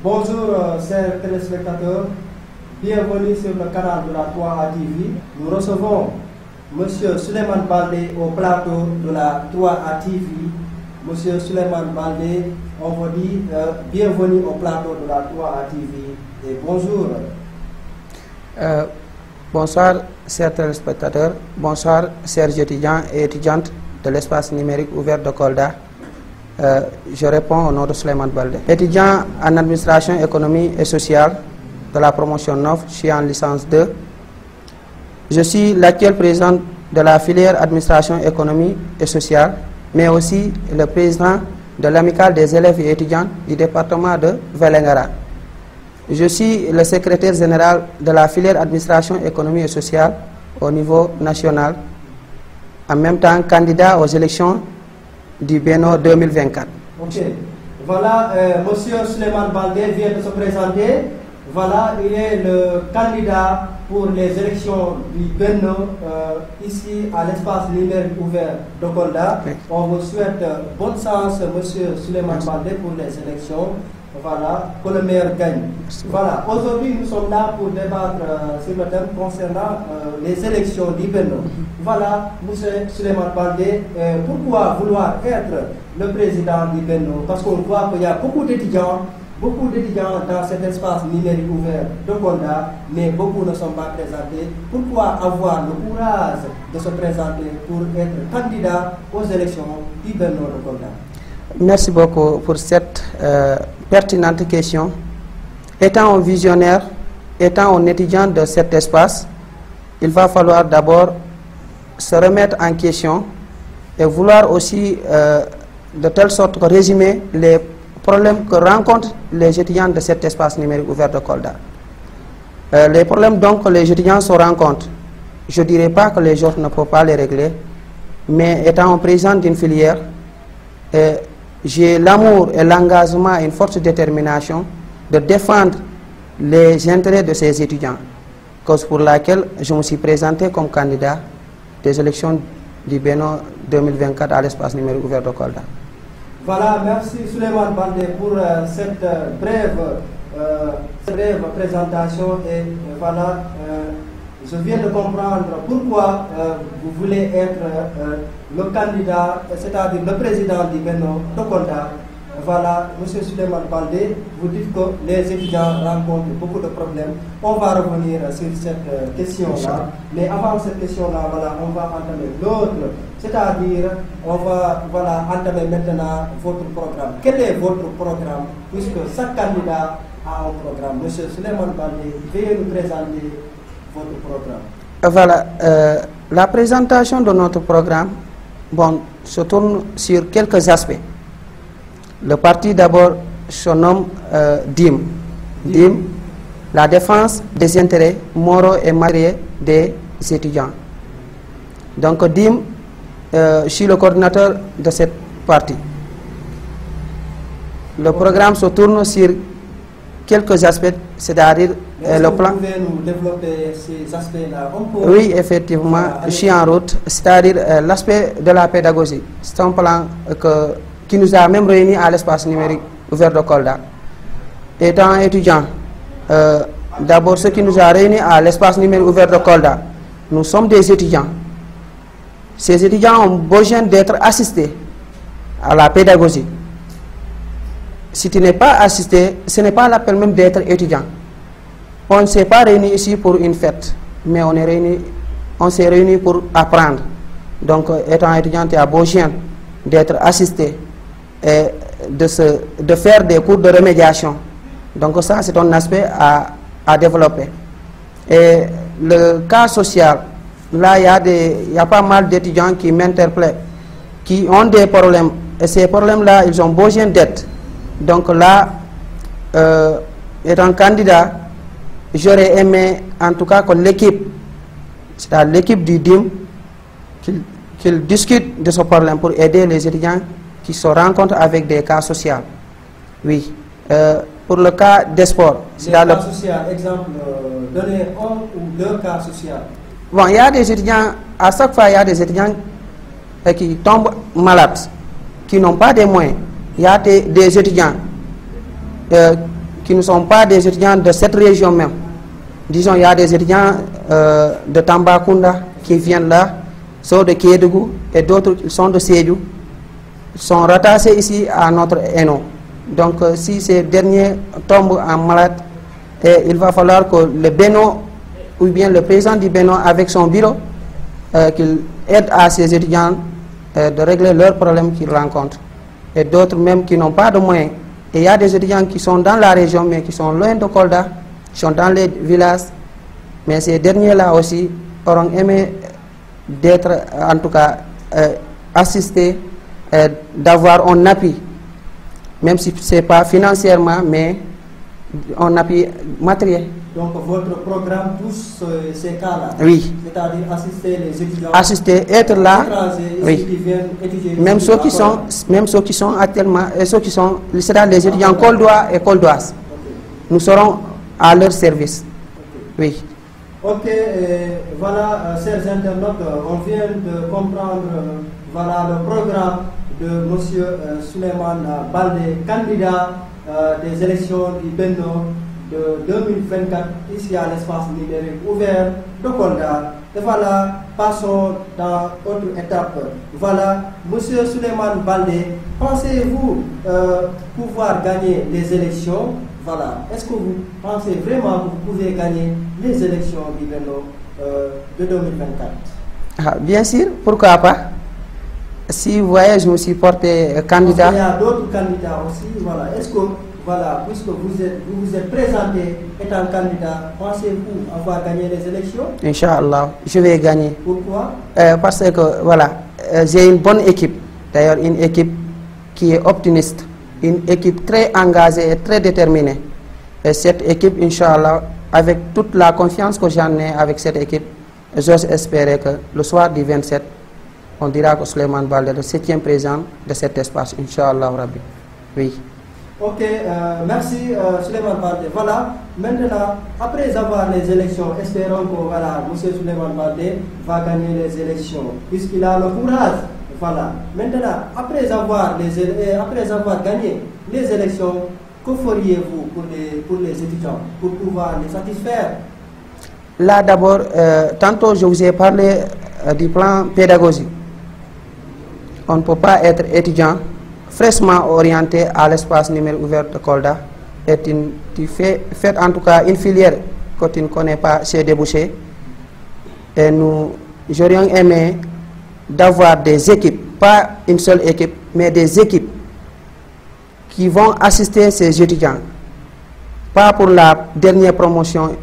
Bonjour chers téléspectateurs, bienvenue sur le canal de la 3A TV. Nous recevons Monsieur Souleymane Baldé au plateau de la 3A TV. Monsieur Souleymane Baldé, on vous dit bienvenue au plateau de la 3A TV et bonjour. Bonsoir chers téléspectateurs, bonsoir chers étudiants et étudiantes de l'espace numérique ouvert de Kolda. Je réponds au nom de Souleymane Baldé. Étudiant en administration, économie et sociale de la promotion 9, je suis en licence 2. Je suis l'actuel président de la filière administration, économie et sociale, mais aussi le président de l'amicale des élèves et étudiants du département de Vélingara. Je suis le secrétaire général de la filière administration, économie et sociale au niveau national, en même temps candidat aux élections du Bénin 2024. Ok, voilà, Monsieur Souleymane Baldé vient de se présenter. Voilà, il est le candidat pour les élections du Bénin ici à l'espace numérique ouvert de Kolda. Oui. On vous souhaite bonne chance, Monsieur Souleymane Baldé, pour les élections. Voilà, que le meilleur gagne. Voilà, aujourd'hui nous sommes là pour débattre sur le thème concernant les élections du Bénin. Voilà, Monsieur Souleymane Baldé, pourquoi vouloir être le président du Bénin? Parce qu'on voit qu'il y a beaucoup d'étudiants dans cet espace numérique ouvert de Kolda, mais beaucoup ne sont pas présentés. Pourquoi avoir le courage de se présenter pour être candidat aux élections du Bénin de Kolda? Merci beaucoup pour cette pertinente question. Étant un visionnaire, étant un étudiant de cet espace, il va falloir d'abord se remettre en question et vouloir aussi de telle sorte que résumer les problèmes que rencontrent les étudiants de cet espace numérique ouvert de Kolda. Les problèmes donc que les étudiants se rencontrent, je ne dirais pas que les autres ne peuvent pas les régler, mais étant un président d'une filière, j'ai l'amour et l'engagement et une forte détermination de défendre les intérêts de ces étudiants, cause pour laquelle je me suis présenté comme candidat des élections du Bénin 2024 à l'espace numérique ouvert de Kolda. Voilà, merci Souleymane Baldé pour cette brève présentation et voilà, je viens de comprendre pourquoi vous voulez être le candidat, c'est-à-dire le président du Bénin de Kolda. Voilà, Monsieur Souleymane Baldé, vous dites que les étudiants rencontrent beaucoup de problèmes. On va revenir sur cette question-là. Mais avant cette question-là, voilà, on va entamer l'autre. C'est-à-dire, on va entamer maintenant votre programme. Quel est votre programme? Puisque chaque candidat a un programme. Monsieur Souleymane Baldé, veuillez nous présenter votre programme. Voilà, la présentation de notre programme se tourne sur quelques aspects. Le parti d'abord se nomme DIM. DIM, la défense des intérêts moraux et matériels des étudiants. Donc DIM, je suis le coordinateur de cette partie. Le programme se tourne sur quelques aspects, c'est-à-dire le plan. Vous pouvez nous développer ces aspects-là? Oui, effectivement, je suis en route, c'est-à-dire l'aspect de la pédagogie. C'est un plan qui nous a même réunis à l'espace numérique ouvert de Kolda. Étant étudiant, d'abord ce qui nous a réunis à l'espace numérique ouvert de Kolda, nous sommes des étudiants. Ces étudiants ont besoin d'être assistés à la pédagogie. Si tu n'es pas assisté, ce n'est pas l'appel même d'être étudiant. On ne s'est pas réunis ici pour une fête, mais on s'est réunis pour apprendre. Donc, étant étudiant, tu as besoin d'être assisté et de faire des cours de remédiation. Donc ça, c'est un aspect à développer. Et le cas social, là, il y a pas mal d'étudiants qui m'interpellent, qui ont des problèmes. Et ces problèmes-là, ils ont besoin d'aide. Donc là, étant candidat, j'aurais aimé en tout cas que l'équipe, c'est-à-dire l'équipe du DIM, qu'ils discutent de ce problème pour aider les étudiants qui se rencontrent avec des cas sociaux. Oui. Pour le cas des sports. Les cas sociaux, exemple, donnez un ou deux cas sociaux. Bon, il y a des étudiants, à chaque fois, il y a des étudiants qui tombent malades, qui n'ont pas de moyens. Il y a des étudiants qui ne sont pas des étudiants de cette région même. Disons, il y a des étudiants de Tambacounda qui viennent là, sont de Kédougou et d'autres sont de Sédhiou, sont rattachés ici à notre ENO. Donc, si ces derniers tombent en malade, il va falloir que le BENO ou bien le président du BENO avec son bureau, qu'il aide à ces étudiants de régler leurs problèmes qu'ils rencontrent. Et d'autres même qui n'ont pas de moyens. Et il y a des étudiants qui sont dans la région mais qui sont loin de Kolda, qui sont dans les villages. Mais ces derniers-là aussi auront aimé d'être en tout cas assistés, d'avoir un appui. Même si ce n'est pas financièrement, mais un appui matériel. Donc votre programme touche ces cas-là. Oui. C'est-à-dire assister les étudiants. Assister, être là. Oui. Qui viennent étudier même ceux qui sont actuellement, ceux qui sont, c'est-à-dire les étudiants coldois et coldoises. Okay. Nous serons à leur service. Okay. Oui. Ok, voilà, chers internautes, on vient de comprendre voilà, le programme de M. Souleymane Baldé, candidat des élections du BENO de 2024 ici à l'espace numérique ouvert de Kolda. Et voilà, passons dans autre étape. Voilà, M. Souleymane Baldé, pensez-vous pouvoir gagner les élections? Voilà, est-ce que vous pensez vraiment que vous pouvez gagner les élections du BENO de 2024? Ah, bien sûr, pourquoi pas? Si vous voyez, je me suis porté candidat. Il y a d'autres candidats aussi. Voilà. Est-ce que, voilà, puisque vous vous êtes présenté étant candidat, pensez-vous avoir gagné les élections? Inch'Allah, je vais gagner. Pourquoi? Parce que, voilà, j'ai une bonne équipe. D'ailleurs, une équipe qui est optimiste. Une équipe très engagée et très déterminée. Et cette équipe, Inch'Allah, avec toute la confiance que j'en ai avec cette équipe, j'ose espérer que le soir du 27, on dira que Souleymane Baldé est le 7e président de cet espace, Inch'Allah Rabbi. Oui. Ok, merci Souleymane Baldé. Voilà, maintenant, après avoir les élections, espérons que voilà, M. Souleymane Baldé va gagner les élections, puisqu'il a le courage. Voilà. Maintenant, après avoir gagné les élections, que feriez-vous pour les étudiants, pour pouvoir les satisfaire? Là, d'abord, tantôt je vous ai parlé du plan pédagogique. On ne peut pas être étudiant fraîchement orienté à l'espace numérique ouvert de Kolda et tu fais en tout cas une filière que tu ne connais pas chez Débouché. Et nous aurions aimé d'avoir des équipes, pas une seule équipe, mais des équipes qui vont assister ces étudiants, pas pour la dernière promotion,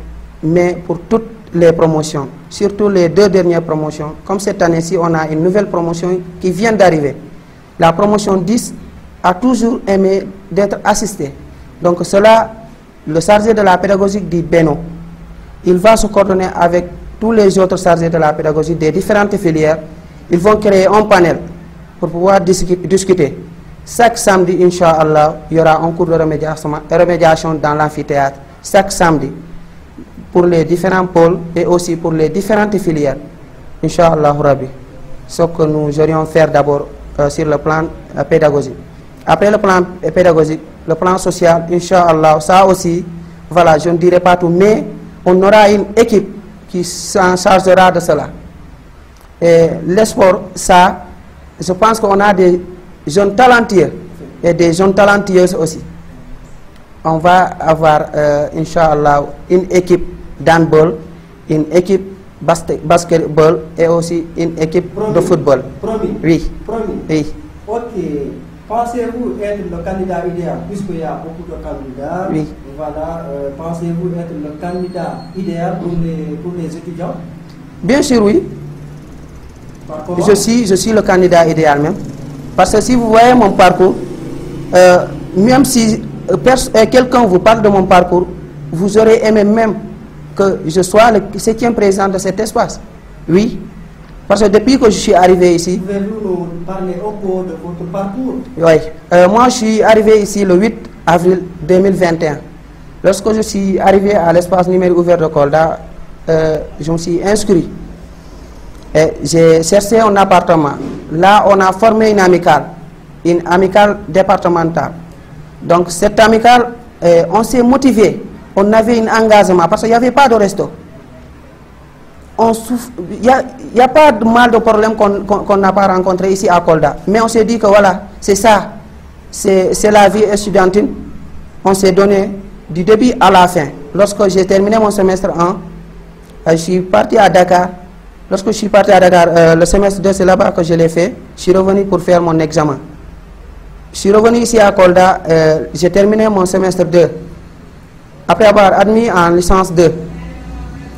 mais pour toutes les promotions, surtout les 2 dernières promotions. Comme cette année-ci, on a une nouvelle promotion qui vient d'arriver. La promotion 10 a toujours aimé d'être assistée. Donc cela, le chargé de la pédagogie du BENO, il va se coordonner avec tous les autres chargés de la pédagogie des différentes filières. Ils vont créer un panel pour pouvoir discuter. Chaque samedi, Inch'Allah, il y aura un cours de remédiation dans l'amphithéâtre. Chaque samedi, pour les différents pôles et aussi pour les différentes filières. Inch'Allah Rabbi. Ce que nous aurions faire d'abord sur le plan pédagogique. Après le plan pédagogique, le plan social, Inch'Allah, ça aussi, voilà, je ne dirai pas tout, mais on aura une équipe qui s'en chargera de cela. Et l'espoir, ça, je pense qu'on a des jeunes talentueux et des jeunes talentueuses aussi. On va avoir, Inch'Allah, une équipe d'handball, une équipe basketball et aussi une équipe de football. Promis. Oui. Promis. Oui. Ok. Pensez-vous être le candidat idéal, puisqu'il y a beaucoup de candidats? Oui. Voilà. Pensez-vous être le candidat idéal pour les étudiants? Bien sûr, oui. Je suis le candidat idéal même. Parce que si vous voyez mon parcours, même si quelqu'un vous parle de mon parcours, vous aurez aimé même que je sois le 7e président de cet espace. Oui. Parce que depuis que je suis arrivé ici... Pouvez-vous nous parler au cours de votre parcours? Oui. Moi, je suis arrivé ici le 8 avril 2021. Lorsque je suis arrivé à l'espace numérique ouvert de Kolda, je me suis inscrit. J'ai cherché un appartement. Là, on a formé une amicale départementale. Donc, cette amicale on s'est motivé, on avait un engagement parce qu'il n'y avait pas de resto. Il n'y a pas de mal de problème qu'on n'a pas rencontré ici à Kolda. Mais on s'est dit que voilà, c'est ça, c'est la vie étudiantine. On s'est donné du début à la fin. Lorsque j'ai terminé mon semestre 1, je suis parti à Dakar. Lorsque je suis parti à Dakar, le semestre 2, c'est là-bas que je l'ai fait. Je suis revenu pour faire mon examen. Je suis revenu ici à Kolda, j'ai terminé mon semestre 2. Après avoir admis en licence 2,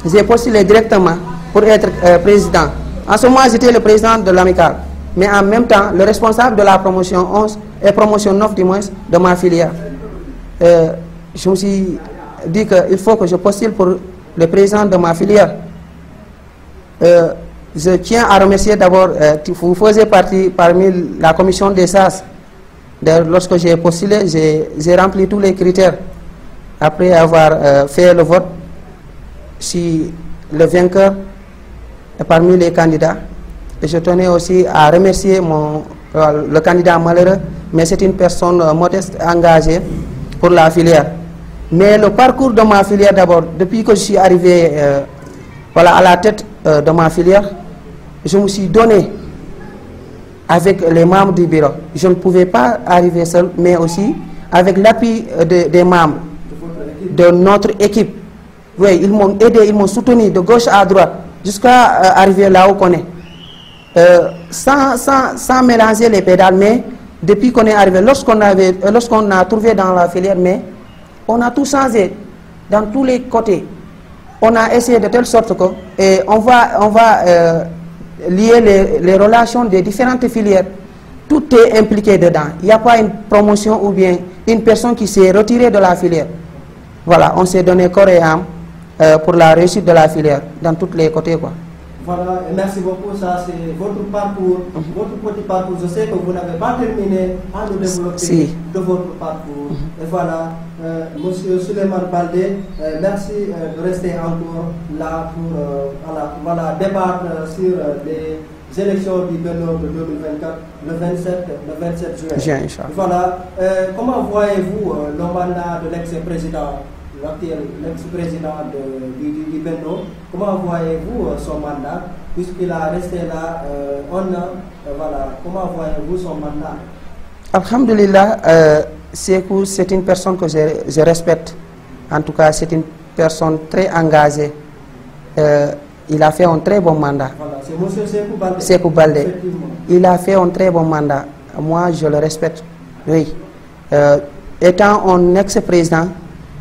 j'ai postulé directement pour être président. En ce moment, j'étais le président de l'amicale. Mais en même temps, le responsable de la promotion 11 et promotion 9 du moins de ma filière. Je me suis dit qu'il faut que je postule pour le président de ma filière. Je tiens à remercier d'abord, vous faisiez partie parmi la commission des SAS. Lorsque j'ai postulé, j'ai rempli tous les critères. Après avoir fait le vote, je suis le vainqueur parmi les candidats. Et je tenais aussi à remercier le candidat malheureux, mais c'est une personne modeste, engagée pour la filière. Mais le parcours de ma filière d'abord, depuis que je suis arrivé voilà, à la tête de ma filière, je me suis donné avec les membres du bureau. Je ne pouvais pas arriver seul, mais aussi avec l'appui des membres de notre équipe. Oui, ils m'ont aidé, ils m'ont soutenu de gauche à droite, jusqu'à arriver là où on est. Sans mélanger les pédales, mais depuis qu'on est arrivé, lorsqu'on a trouvé dans la filière, mais on a tout changé dans tous les côtés. On a essayé de telle sorte que on va lier les relations des différentes filières. Tout est impliqué dedans. Il n'y a pas une promotion ou bien une personne qui s'est retirée de la filière. Voilà, on s'est donné corps et âme pour la réussite de la filière dans tous les côtés, quoi. Voilà, merci beaucoup. Ça, c'est votre parcours, votre petit parcours. Je sais que vous n'avez pas terminé à nous développer de votre parcours. Et voilà, Monsieur Souleymane Baldé, merci de rester encore là pour débattre sur les élections du Benno de 2024, le 27 juin. Voilà, comment voyez-vous le mandat de l'ex-président, l'actuel ex-président du Benno? Comment voyez-vous son mandat, puisqu'il a resté là un an, voilà, comment voyez-vous son mandat? Alhamdulillah, Sékou, c'est une personne que je respecte. En tout cas, c'est une personne très engagée. Il a fait un très bon mandat. Voilà, c'est monsieur Sékou Baldé. Sékou Baldé. Il a fait un très bon mandat. Moi, je le respecte. Oui. Étant un ex-président,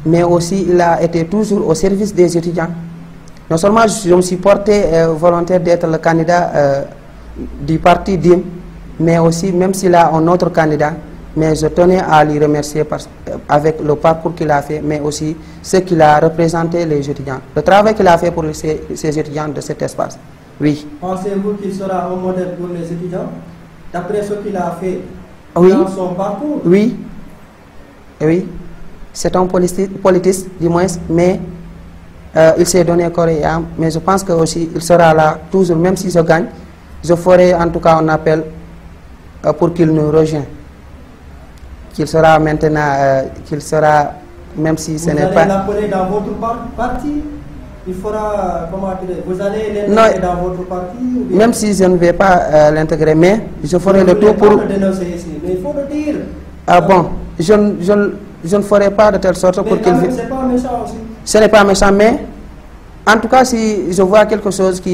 mais aussi il a été toujours au service des étudiants. Non seulement je me suis porté volontaire d'être le candidat du parti DIM, mais aussi, même s'il a un autre candidat, mais je tenais à lui remercier avec le parcours qu'il a fait, mais aussi ce qu'il a représenté les étudiants. Le travail qu'il a fait pour ces étudiants de cet espace. Oui. Pensez-vous qu'il sera un modèle pour les étudiants, d'après ce qu'il a fait dans son parcours? Oui. Oui. C'est un politiste, du moins, mais il s'est donné corps et âme. Mais je pense que aussi il sera là toujours, même si je gagne. Je ferai en tout cas un appel pour qu'il nous rejoigne. Qu'il sera maintenant, qu'il sera, même si ce n'est pas... Vous allez l'appeler dans votre parti? Il fera, comment dire, vous allez l'intégrer dans votre parti ou bien... Même si je ne vais pas l'intégrer, mais je ferai le tout pour... Le dénoncer ici, mais il faut le dire. Ah bon, je ne ferai pas de telle sorte pour qu'il... Mais c'est pas méchant aussi. Ce n'est pas méchant, mais en tout cas, si je vois quelque chose que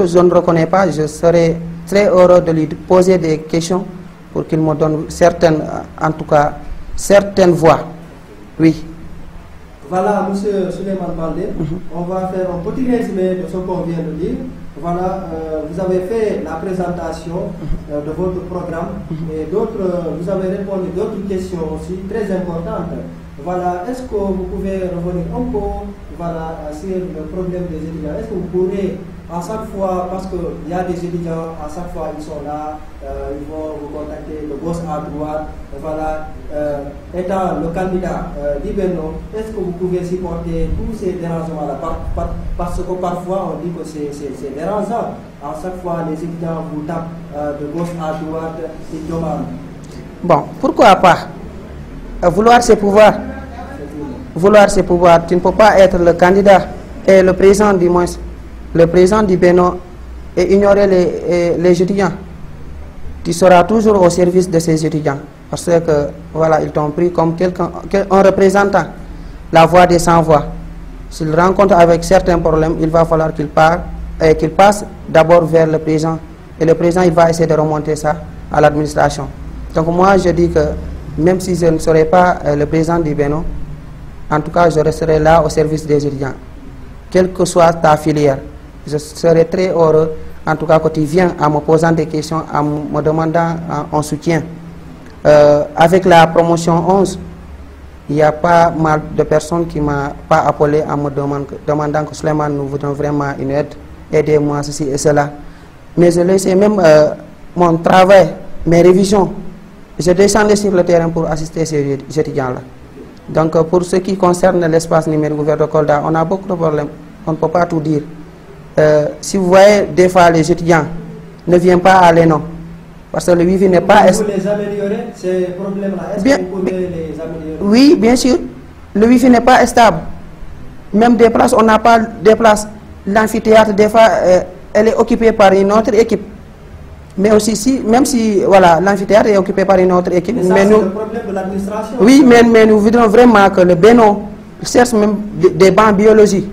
je ne reconnais pas, je serai très heureux de lui poser des questions pour qu'il me donne certaines, en tout cas, certaines voies. Oui. Voilà, monsieur Souleymane Baldé, on va faire un petit résumé de ce qu'on vient de dire. Voilà, vous avez fait la présentation de votre programme et vous avez répondu d'autres questions aussi très importantes. Voilà, est-ce que vous pouvez revenir un peu sur le problème des étudiants? Est-ce que vous pourrez, à chaque fois, parce qu'il y a des étudiants, à chaque fois ils sont là, ils vont vous contacter de gauche à droite, voilà, étant le candidat du Benno, est-ce que vous pouvez supporter tous ces dérangements-là? Parce que parfois on dit que c'est dérangeant. À chaque fois les étudiants vous tapent de gauche à droite, ils demandent. Bon, pourquoi pas? vouloir ses pouvoirs. Vouloir ses pouvoirs. Tu ne peux pas être le candidat et le président du moins, le président du Bénin et ignorer les étudiants. Tu seras toujours au service de ces étudiants. Parce que, voilà, ils t'ont pris comme un représentant, la voix des sans-voix. S'il rencontre avec certains problèmes, il va falloir qu'il passe d'abord vers le président. Et le président, il va essayer de remonter ça à l'administration. Donc moi, je dis que même si je ne serai pas le président du Bénin, en tout cas, je resterai là au service des étudiants. Quelle que soit ta filière, je serai très heureux, en tout cas, quand tu viens en me posant des questions, en me demandant un soutien. Avec la promotion 11, il y a pas mal de personnes qui ne m'ont pas appelé en me demandant que Souleymane, nous voudrions vraiment une aide, aidez-moi, ceci et cela. Mais je laissais même mon travail, mes révisions. Je descendais sur le terrain pour assister ces étudiants-là. Donc pour ce qui concerne l'espace numérique ouvert de Kolda, on a beaucoup de problèmes. On ne peut pas tout dire. Si vous voyez, des fois, les étudiants ne viennent pas à l'ENO. Parce que le Wi-Fi n'est pas... Vous les améliorer, ces problèmes-là, est-ce que vous pouvez les améliorer? Oui, bien sûr. Le Wi-Fi n'est pas stable. Même des places, on n'a pas des places. L'amphithéâtre, des fois, elle est occupée par une autre équipe. Mais aussi, même si voilà, l'amphithéâtre est occupé par une autre équipe... Mais ça, c'est le problème de l'administration. Oui, mais nous voudrions vraiment que le Bénin cherche même des bancs biologie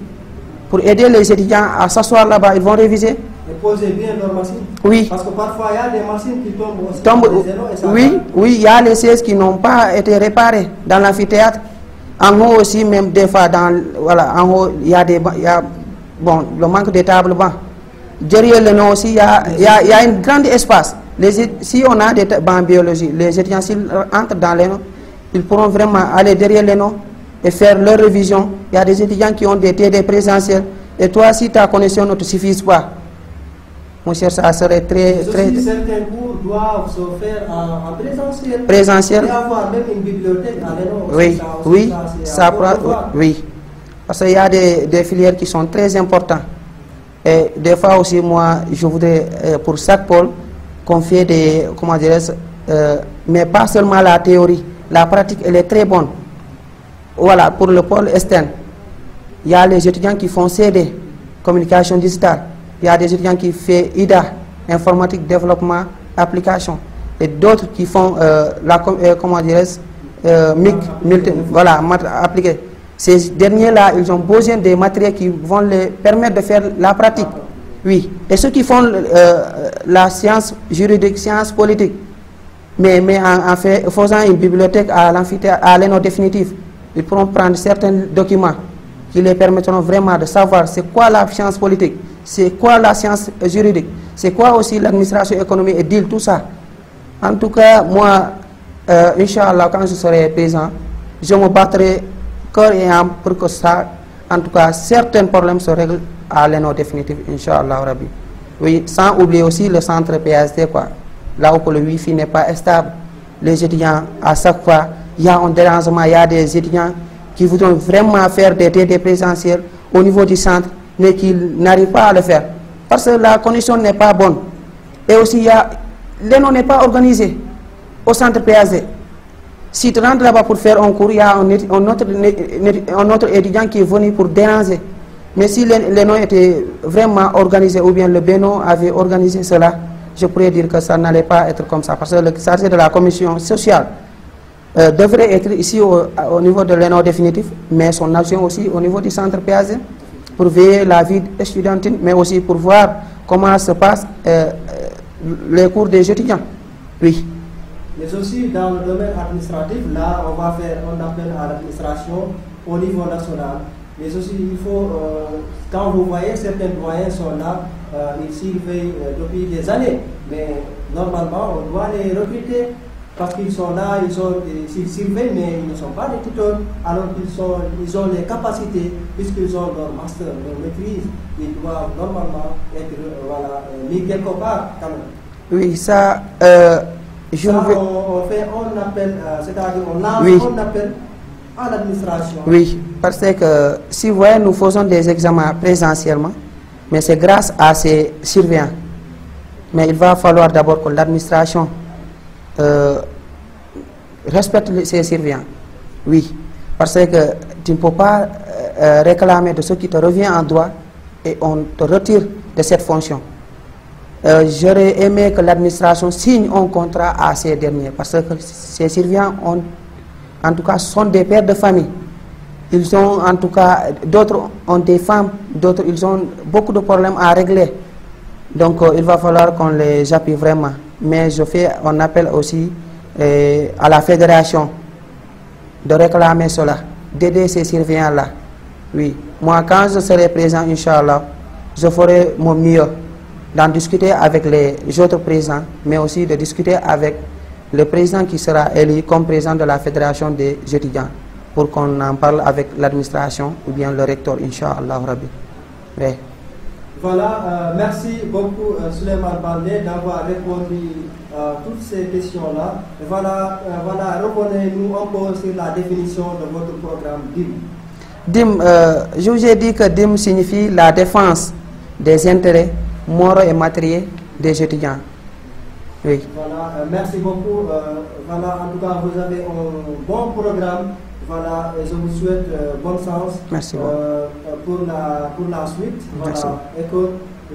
pour aider les étudiants à s'asseoir là-bas. Ils vont réviser. Et poser bien leurs machines. Oui. Parce que parfois, il y a des machines qui tombent aussi. Oui, il y a les sièges qui n'ont pas été réparés dans l'amphithéâtre. En haut aussi, même des fois, en haut, il y a le manque de tables bancs. Derrière le nom aussi, il y a un grand espace. Si on a des bancs biologie, les étudiants, s'ils entrent dans les noms, ils pourront vraiment aller derrière les noms et faire leur révision. Il y a des étudiants qui ont des TD présentiels. Et toi, si ta connexion ne te suffit pas, mon cher, ça serait très... Certains cours doivent se faire en présentiel. Et avoir même une bibliothèque à l'ENO. Oui. Parce qu'il y a des filières qui sont très importantes. Et des fois aussi, moi, je voudrais, pour chaque pôle, qu'on fait des... Comment dirais-je, mais pas seulement la théorie. La pratique, elle est très bonne. Voilà, pour le pôle externe, il y a les étudiants qui font CD, communication digitale. Il y a des étudiants qui font IDA, informatique, développement, application. Et d'autres qui font comment dirais-je, MIC, voilà, appliqué. Ces derniers-là, ils ont besoin des matériels qui vont les permettre de faire la pratique. Oui. Et ceux qui font la science juridique, science politique, mais en faisant une bibliothèque à l'amphithéâtre, à l'ENO définitive, ils pourront prendre certains documents qui les permettront vraiment de savoir c'est quoi la science politique, c'est quoi la science juridique, c'est quoi aussi l'administration économique et deal, tout ça. En tout cas, moi, Inch'Allah, quand je serai présent, je me battrai corps et âme pour que ça, en tout cas, certains problèmes se règlent à l'ENO définitive, Inch'Allah Rabbi. Oui, sans oublier aussi le centre PSD, quoi. Là où le Wi-Fi n'est pas stable. Les étudiants, à chaque fois, il y a un dérangement, il y a des étudiants qui voudront vraiment faire des TD présentiels au niveau du centre, mais qui n'arrivent pas à le faire. Parce que la condition n'est pas bonne. Et aussi, l'ENO n'est pas organisé au centre PSD. Si tu rentres là-bas pour faire un cours, il y a un autre étudiant qui est venu pour déranger. Mais si l'ENO était vraiment organisé, ou bien le Bénin avait organisé cela, je pourrais dire que ça n'allait pas être comme ça. Parce que le chargé de la commission sociale devrait être ici au niveau de l'ENO définitif, mais son action aussi au niveau du centre PAZ, pour veiller la vie estudiantine, mais aussi pour voir comment se passent les cours des étudiants. Oui. Mais aussi dans le domaine administratif, là on va faire un appel à l'administration au niveau national. Mais aussi il faut, quand vous voyez certains doyens sont là, ils surveillent depuis des années. Mais normalement on doit les recruter parce qu'ils sont là, ils surveillent, mais ils ne sont pas des tuteurs, alors qu'ils ont les capacités, puisqu'ils ont leur master, leur maîtrise, ils doivent normalement être mis quelque part quand même. Oui, ça... on fait un appel, c'est-à-dire on lance un appel à l'administration. Oui, parce que si vous voyez, nous faisons des examens présentiellement, mais c'est grâce à ces surveillants. Mais il va falloir d'abord que l'administration respecte ces surveillants. Oui, parce que tu ne peux pas réclamer de ce qui te revient en droit et on te retire de cette fonction. J'aurais aimé que l'administration signe un contrat à ces derniers, parce que ces surveillants en tout cas, sont des pères de famille. Ils ont en tout cas, d'autres ont des femmes, d'autres ils ont beaucoup de problèmes à régler. Donc il va falloir qu'on les appuie vraiment. Mais je fais un appel aussi à la fédération de réclamer cela, d'aider ces surveillants-là. Oui, moi quand je serai présent, Inch'Allah, je ferai mon mieux d'en discuter avec les autres présidents, mais aussi de discuter avec le président qui sera élu comme président de la fédération des étudiants, pour qu'on en parle avec l'administration ou bien le recteur, Inch'Allah Rabbi. Oui. Voilà, merci beaucoup Souleymane Baldé d'avoir répondu à toutes ces questions-là. Voilà, revenez-nous un peu sur la définition de votre programme DIM. DIM, je vous ai dit que DIM signifie la défense des intérêts moraux et matériels des étudiants. Oui. Voilà, merci beaucoup. Voilà, en tout cas, vous avez un bon programme. Voilà, et je vous souhaite bon sens. Merci pour la suite. Merci. Voilà, et que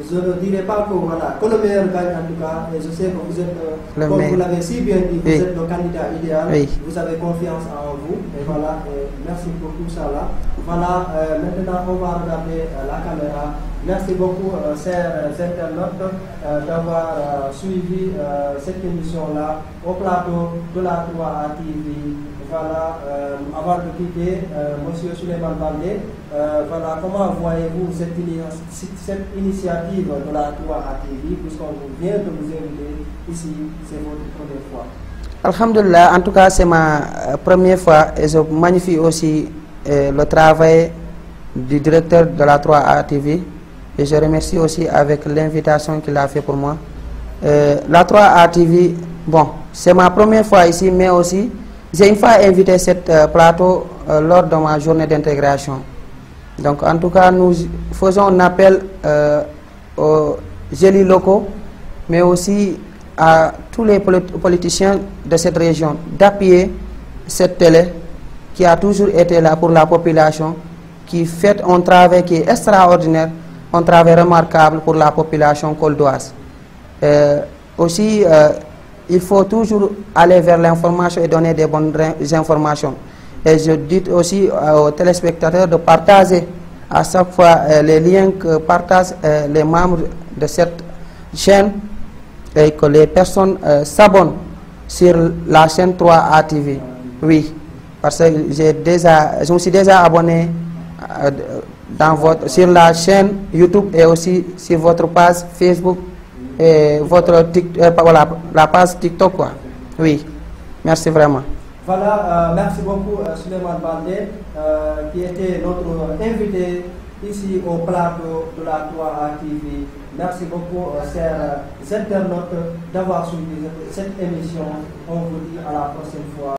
je ne dirai pas que, voilà, que le meilleur gagne en tout cas. Et je sais que vous êtes, comme vous l'avez si bien dit, vous êtes le candidat idéal. Oui. Vous avez confiance en vous. Et voilà, merci pour tout ça là. Voilà, maintenant on va regarder la caméra. Merci beaucoup, chers internautes, d'avoir suivi cette émission-là au plateau de la 3A TV. Voilà, avant de quitter, Monsieur Souleymane Baldé, voilà, comment voyez-vous cette initiative de la 3A TV, puisqu'on vient de vous inviter ici, c'est votre première fois? Alhamdulillah, en tout cas c'est ma première fois et je magnifie aussi le travail du directeur de la 3A TV. Et je remercie aussi avec l'invitation qu'il a fait pour moi. La 3A TV, bon, c'est ma première fois ici, mais aussi, j'ai une fois invité cette plateau lors de ma journée d'intégration. Donc, en tout cas, nous faisons un appel aux élus locaux, mais aussi à tous les politiciens de cette région, d'appuyer cette télé qui a toujours été là pour la population, qui fait un travail qui est extraordinaire, un travail remarquable pour la population coldoise. Aussi, il faut toujours aller vers l'information et donner des bonnes informations. Et je dis aussi aux téléspectateurs de partager à chaque fois les liens que partagent les membres de cette chaîne et que les personnes s'abonnent sur la chaîne 3A TV. Oui, parce que je me suis déjà abonné sur la chaîne YouTube et aussi sur votre page Facebook et votre voilà, la page TikTok quoi. Oui, merci vraiment. Voilà, merci beaucoup Souleymane Baldé qui était notre invité ici au plateau de la 3A TV. Merci beaucoup chers internautes d'avoir suivi cette émission. On vous dit à la prochaine fois.